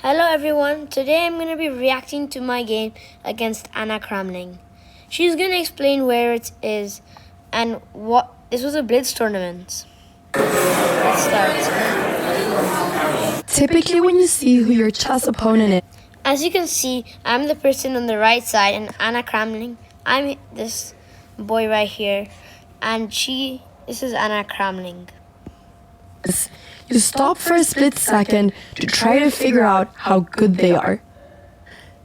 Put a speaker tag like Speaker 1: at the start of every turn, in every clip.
Speaker 1: Hello everyone, today I'm going to be reacting to my game against Anna Kramling. She's going to explain where it is and what. This was a Blitz tournament. Let's start.
Speaker 2: Typically when you see who your chess opponent is,
Speaker 1: As you can see, I'm the person on the right side and Anna Kramling. I'm this boy right here and this is Anna Kramling.
Speaker 2: you stop for a split second to try to figure out how good they are.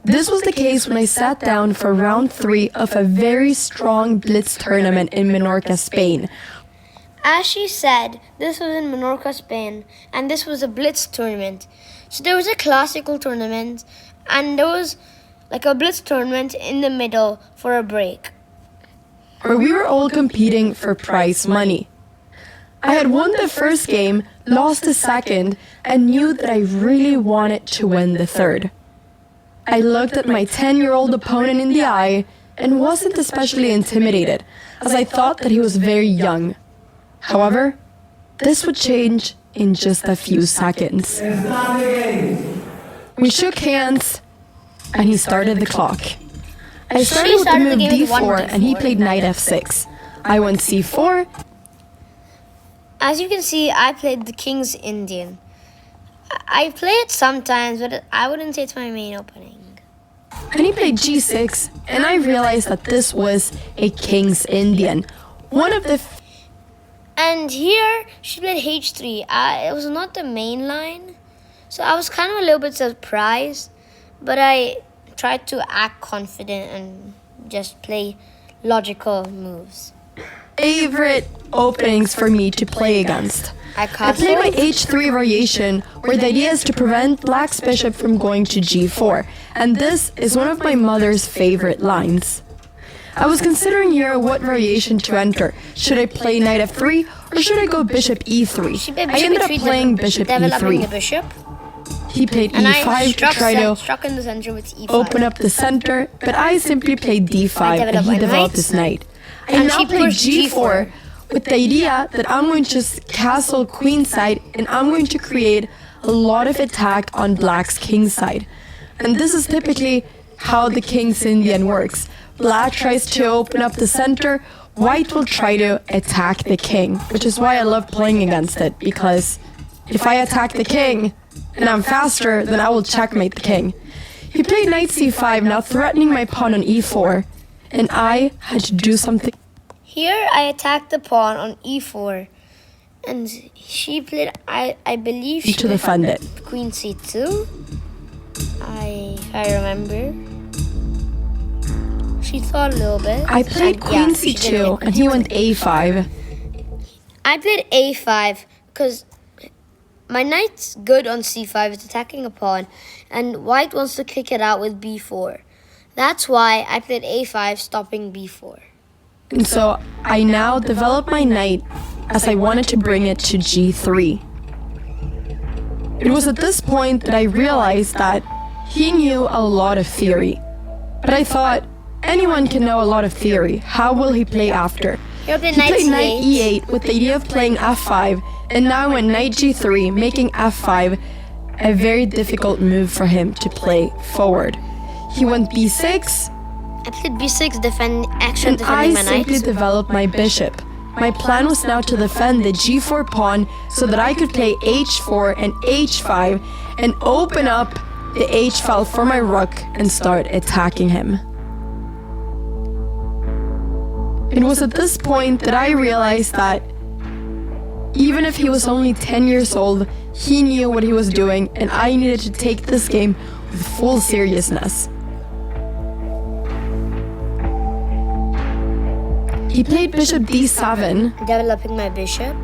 Speaker 2: This was the case when I sat down for round 3 of a very strong Blitz tournament in Menorca, Spain.
Speaker 1: As she said, this was in Menorca, Spain, and this was a Blitz tournament. So there was a classical tournament, and there was like a Blitz tournament in the middle for a break.
Speaker 2: Where we were all competing for prize money. I had won the first game, lost the second, and knew that I really wanted to win the third. I looked at my 10-year-old opponent in the eye and wasn't especially intimidated, as I thought that he was very young. However, this would change in just a few seconds. We shook hands, and he started the clock. I started with the move d4, and he played knight f6. I went c4.
Speaker 1: As you can see, I played the King's Indian. I play it sometimes, but I wouldn't say it's my main opening.
Speaker 2: And he played g6, and I realized that this was a King's Indian. One of the...
Speaker 1: And here, she played h3. It was not the main line, so I was kind of a little bit surprised, but I tried to act confident and just play logical moves.
Speaker 2: Favorite openings for me to play against.
Speaker 1: I
Speaker 2: played my h3 variation, where the idea is to prevent black's bishop from going to g4, and this is one of my mother's favorite lines. I was considering here what variation to enter. Should I play knight f3 or should I go bishop e3? I ended up playing bishop e3.
Speaker 1: The bishop.
Speaker 2: He played
Speaker 1: And
Speaker 2: e5 to try to
Speaker 1: struck in the center with e5.
Speaker 2: open up the center, but I simply played d5 and he developed his knight. I now played g4 with the idea that I'm going to just castle queenside and I'm going to create a lot of attack on black's kingside. And this is typically how the King's Indian works. Black tries to open up the center, white will try to attack the king, which is why I love playing against it, because if I attack the king and I'm faster, then I will checkmate the king. He played knight c5, now threatening my pawn on e4, and I had to do something.
Speaker 1: Here I attacked the pawn on e4, and she played, I believe she
Speaker 2: to defend it.
Speaker 1: Queen c2. I remember. She thought a little bit.
Speaker 2: I played queen c2, and he went a5.
Speaker 1: I played a5 because my knight's good on c5. It's attacking a pawn, and white wants to kick it out with b4. That's why I played a5, stopping b4.
Speaker 2: And so I now developed my knight as I wanted to bring it to g3. It was at this point that I realized that he knew a lot of theory. But I thought, anyone can know a lot of theory. How will he play after?
Speaker 1: He played
Speaker 2: knight e8 with the idea of playing f5, and now went knight g3, making f5 a very difficult move for him to play forward. He went b6,
Speaker 1: I played b6, defending my knight.
Speaker 2: and I simply developed my bishop. My plan was now to defend the g4 pawn so that I could play h4 and h5 and open up the h file for my rook and start attacking him. It was at this point that I realized that even if he was only 10 years old, he knew what he was doing, and I needed to take this game with full seriousness. He played bishop d7,
Speaker 1: Developing my bishop.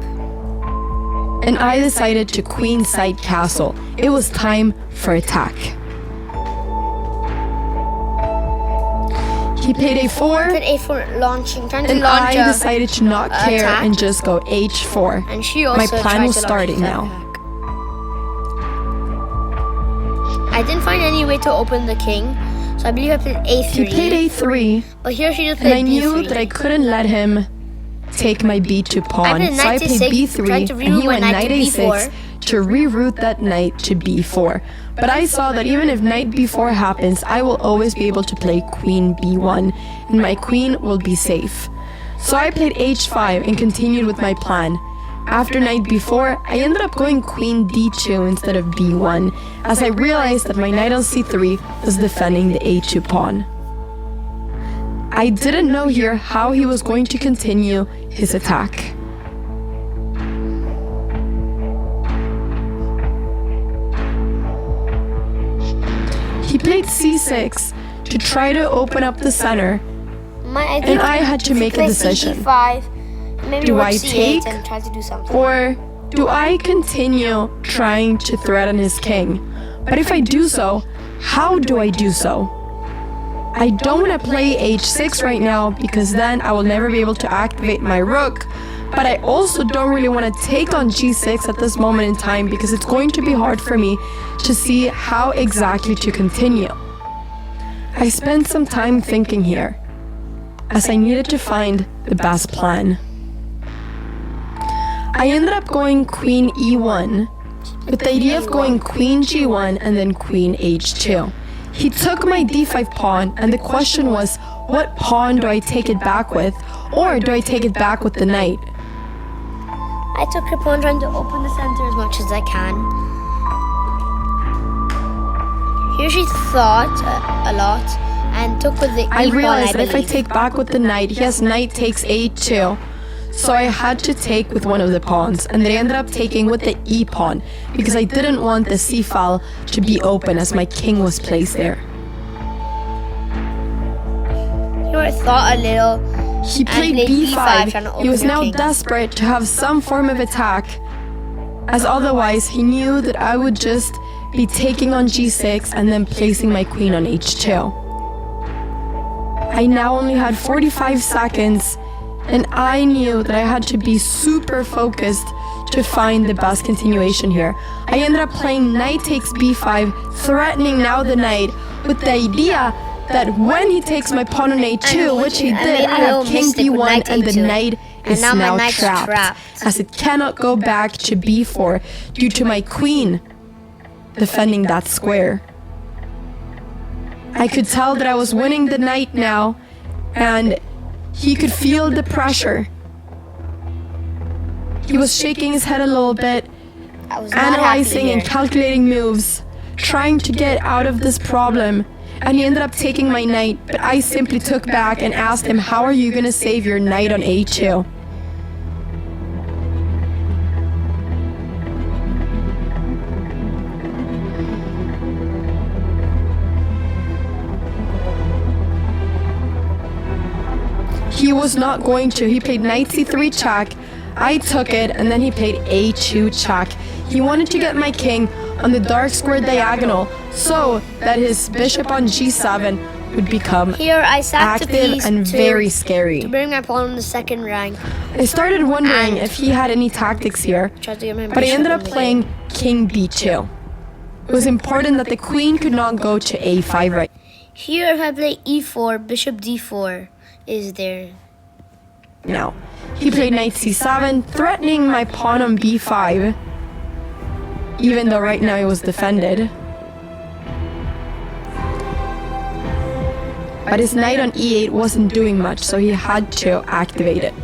Speaker 2: and I decided to queenside castle. It was time for attack. He played a4,
Speaker 1: I played a4, launching, trying to
Speaker 2: and
Speaker 1: launch
Speaker 2: I decided to not care
Speaker 1: attack.
Speaker 2: and just go h4.
Speaker 1: And she also
Speaker 2: My plan
Speaker 1: tried
Speaker 2: was
Speaker 1: to launch
Speaker 2: starting
Speaker 1: his
Speaker 2: now.
Speaker 1: attack. I didn't find any way to open the king, so I believe I played a3.
Speaker 2: He played a3,
Speaker 1: But here she just
Speaker 2: and
Speaker 1: played
Speaker 2: I knew
Speaker 1: b3.
Speaker 2: that I couldn't let him take my b2 pawn.
Speaker 1: played
Speaker 2: So I
Speaker 1: knight
Speaker 2: played
Speaker 1: a6, tried
Speaker 2: b3,
Speaker 1: to
Speaker 2: and
Speaker 1: remove
Speaker 2: he
Speaker 1: my
Speaker 2: went
Speaker 1: knight
Speaker 2: knight
Speaker 1: to
Speaker 2: a6
Speaker 1: b4,
Speaker 2: to reroute that knight to b4. But I saw that even if knight b4 happens, I will always be able to play queen b1, and my queen will be safe. So I played h5 and continued with my plan. After knight b4, I ended up going queen d2 instead of b1, as I realized that my knight on c3 was defending the a2 pawn. I didn't know here how he was going to continue his attack. He played c6 to try to open up the center, and I had to make a decision. Do I take,
Speaker 1: and try to do something?
Speaker 2: or do I continue trying to threaten his king? But if I do so, how do I do so? I don't want to play h6 right now because then I will never be able to activate my rook, but I also don't really want to take on g6 at this moment in time because it's going to be hard for me to see how exactly to continue. I spent some time thinking here, as I needed to find the best plan. I ended up going queen e1, with the idea of going queen g1 and then queen h2. He took my d5 pawn, and the question was, what pawn do I take it back with, or do I take it back with the knight?
Speaker 1: I took her pawn trying to open the center as much as I can. Here she thought a lot and took with the e pawn,
Speaker 2: I realized that if I
Speaker 1: believe.
Speaker 2: take back with the knight, yes, knight takes a2. So I had to take with one of the pawns, and they ended up taking with the e pawn because I didn't want the c file to be open as my king was placed there.
Speaker 1: Here I thought a little.
Speaker 2: He played
Speaker 1: played B5, trying to
Speaker 2: b5.
Speaker 1: open
Speaker 2: He was
Speaker 1: the
Speaker 2: now
Speaker 1: king.
Speaker 2: desperate to have some form of attack, as otherwise he knew that I would just be taking on g6 and then placing my queen on h2. I now only had 45 seconds, and I knew that I had to be super focused to find the best continuation here. I ended up playing knight takes b5, threatening now the knight, with the idea that when he takes my pawn on a2, which he did, I have king b1 and the knight is
Speaker 1: now my
Speaker 2: now
Speaker 1: knight's
Speaker 2: trapped, as it cannot go back to b4 due to my queen defending that square. I could tell that I was winning the knight now, and he could feel the pressure. He was shaking his head a little bit,
Speaker 1: I was not
Speaker 2: analyzing
Speaker 1: happy
Speaker 2: and
Speaker 1: here.
Speaker 2: calculating moves, trying to get out of this problem. And he ended up taking my knight, but I simply took back and asked him, how are you going to save your knight on a2? He was not going to. He played knight c3 check. I took it, and then he played a2 check. He wanted to get my king on the dark square diagonal so that his bishop on g7 would become
Speaker 1: Here I sacked a
Speaker 2: active
Speaker 1: piece
Speaker 2: and
Speaker 1: to
Speaker 2: very scary.
Speaker 1: bring my pawn in the second rank.
Speaker 2: I started wondering if he had any tactics here,
Speaker 1: Tried to get my
Speaker 2: but I
Speaker 1: bishop
Speaker 2: ended
Speaker 1: in
Speaker 2: up
Speaker 1: the
Speaker 2: playing king b2. It was important that the queen could not go to a5 right
Speaker 1: Here if I play e4, bishop d4 is there.
Speaker 2: now. He played knight c7, threatening my pawn on b5, even though right now it was defended. But his knight on e8 wasn't doing much, so he had to activate it.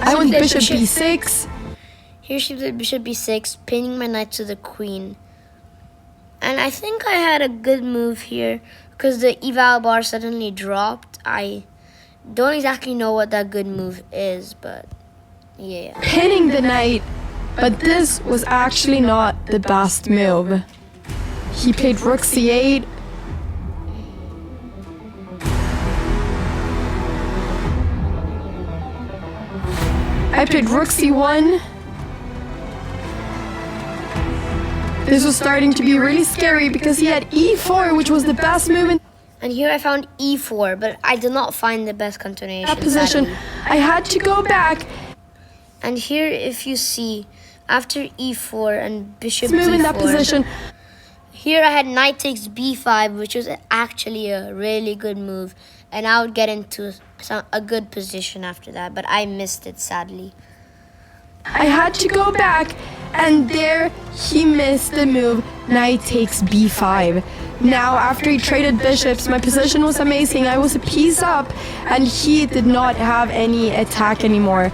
Speaker 2: I went bishop b6.
Speaker 1: Here she played bishop b6, pinning my knight to the queen. And I think I had a good move here because the eval bar suddenly dropped. I don't exactly know what that good move is, but yeah.
Speaker 2: Pinning the knight, but this was actually not the best move. He played rook c8. I played rook c1. This was starting to be really scary because he had e4, which was the best move in
Speaker 1: And here I found e4, but I did not find the best continuation.
Speaker 2: that position.
Speaker 1: sadly.
Speaker 2: I had to go back.
Speaker 1: And here, if you see, after e4 and bishop
Speaker 2: Move in
Speaker 1: d4,
Speaker 2: that position.
Speaker 1: here I had knight takes b5, which was actually a really good move, and I would get into a good position after that, but I missed it sadly.
Speaker 2: I had to go back, and there he missed the move knight takes b5. Now, after he traded bishops, my position was amazing. I was a piece up, and he did not have any attack anymore.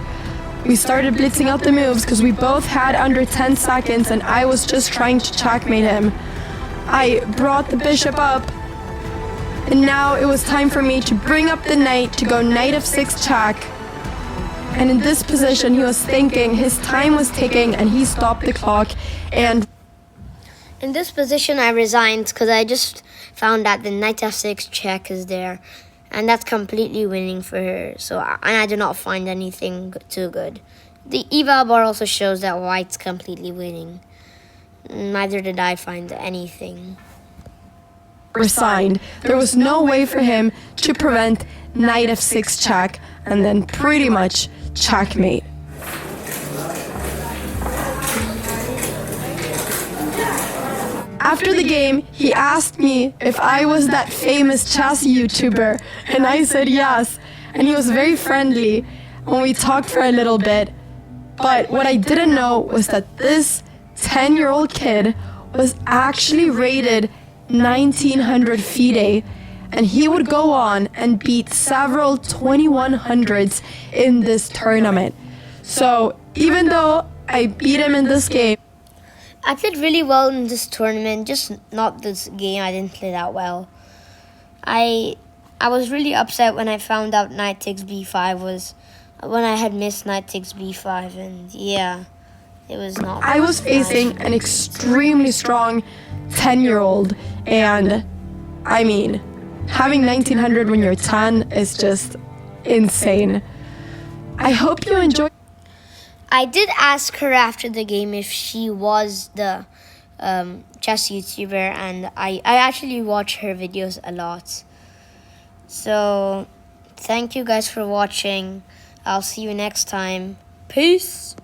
Speaker 2: We started blitzing out the moves because we both had under 10 seconds, and I was just trying to checkmate him. I brought the bishop up, and now it was time for me to bring up the knight to go knight f6 check. And in this position, he was thinking, his time was ticking, and he stopped the clock. And
Speaker 1: in this position, I resigned because I just found that the knight f6 check is there, and that's completely winning for her. So, and I do not find anything too good. The eval bar also shows that white's completely winning. Neither did I find anything.
Speaker 2: Resigned. There was no way for him to prevent knight f6 check and then pretty much checkmate. After the game, he asked me if I was that famous chess YouTuber, and I said yes. And he was very friendly, and we talked for a little bit. But what I didn't know was that this 10-year-old kid was actually rated 1900 FIDE, and he would go on and beat several 2100s in this tournament. So even though I beat him in this game,
Speaker 1: I played really well in this tournament, just not this game. I didn't play that well. I was really upset when I found out knight takes b5 was when I had missed knight takes b5, and yeah, it was not.
Speaker 2: I was facing an extremely strong 10-year-old, and I mean, having 1900 when you're 10 is just insane. I hope you enjoyed.
Speaker 1: I did ask her after the game if she was the chess YouTuber, and I actually watch her videos a lot. So, thank you guys for watching. I'll see you next time. Peace!